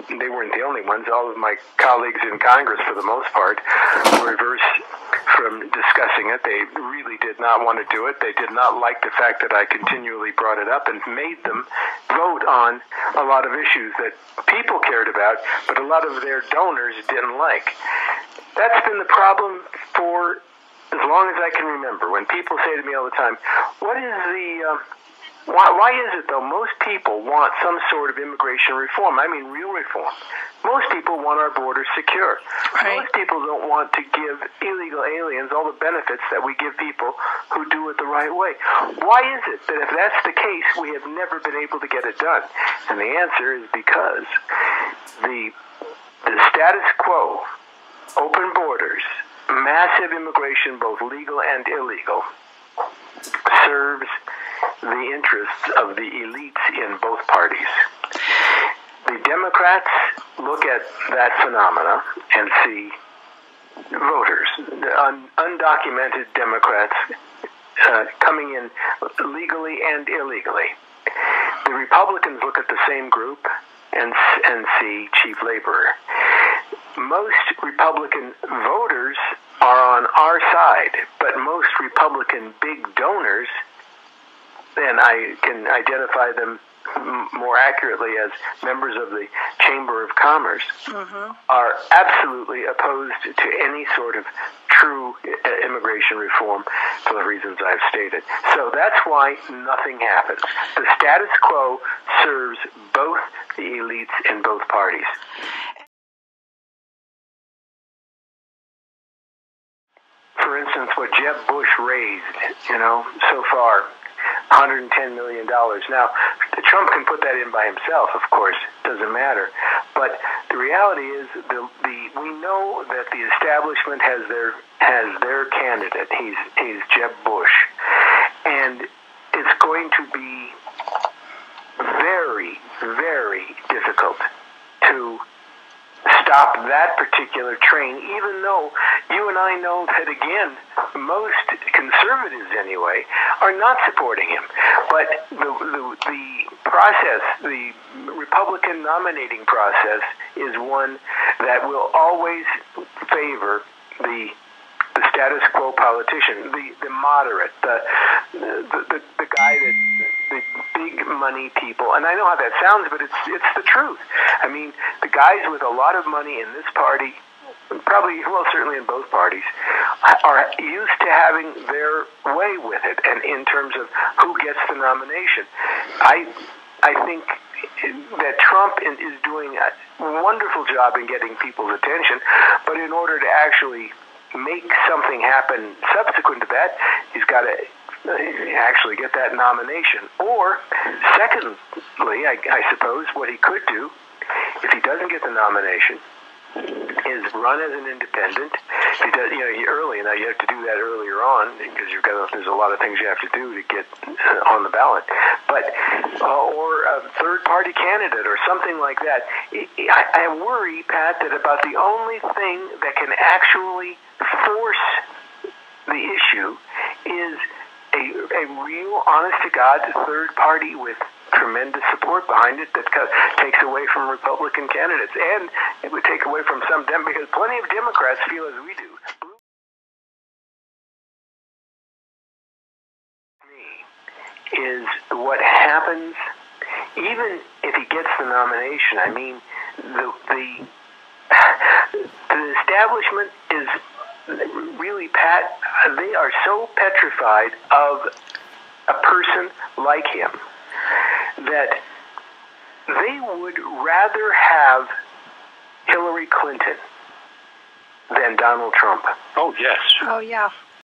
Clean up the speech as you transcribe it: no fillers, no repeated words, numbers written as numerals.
they weren't the only ones. All of my colleagues in Congress, for the most part, were averse from discussing it. They really did not want to do it. They did not like the fact that I continually brought it up and made them vote on a lot of issues that people cared about, but a lot of their donors didn't like. That's been the problem for as long as I can remember. When people say to me all the time, what is the... Why is it, though, most people want some sort of immigration reform? I mean, real reform. Most people want our borders secure. Right. Most people don't want to give illegal aliens all the benefits that we give people who do it the right way. Why is it that if that's the case, we have never been able to get it done? And the answer is because the status quo, open borders, massive immigration, both legal and illegal, serves the interests of the elites in both parties. The Democrats look at that phenomena and see voters, undocumented Democrats, coming in legally and illegally. The Republicans look at the same group and see cheap labor. Most Republican voters are on our side, but most Republican big donors, and I can identify them more accurately as members of the Chamber of Commerce, are absolutely opposed to any sort of true immigration reform for the reasons I've stated. So that's why nothing happens. The status quo serves both the elites in both parties. For instance, what Jeb Bush raised, so far, $110 million. Now, Trump can put that in by himself, of course. Doesn't matter. But the reality is, we know that the establishment has their candidate. He's Jeb Bush, and it's going to be very, very difficult to stop that particular train, even though you and I know that, again, most conservatives anyway are not supporting him. But the process, the Republican nominating process, is one that will always favor the status quo politician, the moderate, the guy that the big money people. And I know how that sounds, but it's the truth. I mean, the guys with a lot of money in this party, certainly in both parties, are used to having their way with it, and in terms of who gets the nomination. I think that Trump is doing a wonderful job in getting people's attention, but in order to actually make something happen subsequent to that, he's got to actually get that nomination. Or, secondly, I suppose what he could do, if he doesn't get the nomination, is run as an independent. He does, early. Now you have to do that earlier on because there's a lot of things you have to do to get on the ballot. But or a third-party candidate or something like that. I worry, Pat, that about the only thing that can actually force the issue is a real, honest-to-God third party with tremendous support behind it that takes away from Republican candidates. And it would take away from some because plenty of Democrats feel as we do. Is what happens even if he gets the nomination. I mean, the establishment is really, Pat, they are so petrified of a person like him that they would rather have Hillary Clinton than Donald Trump. Oh, yes. Oh, yeah.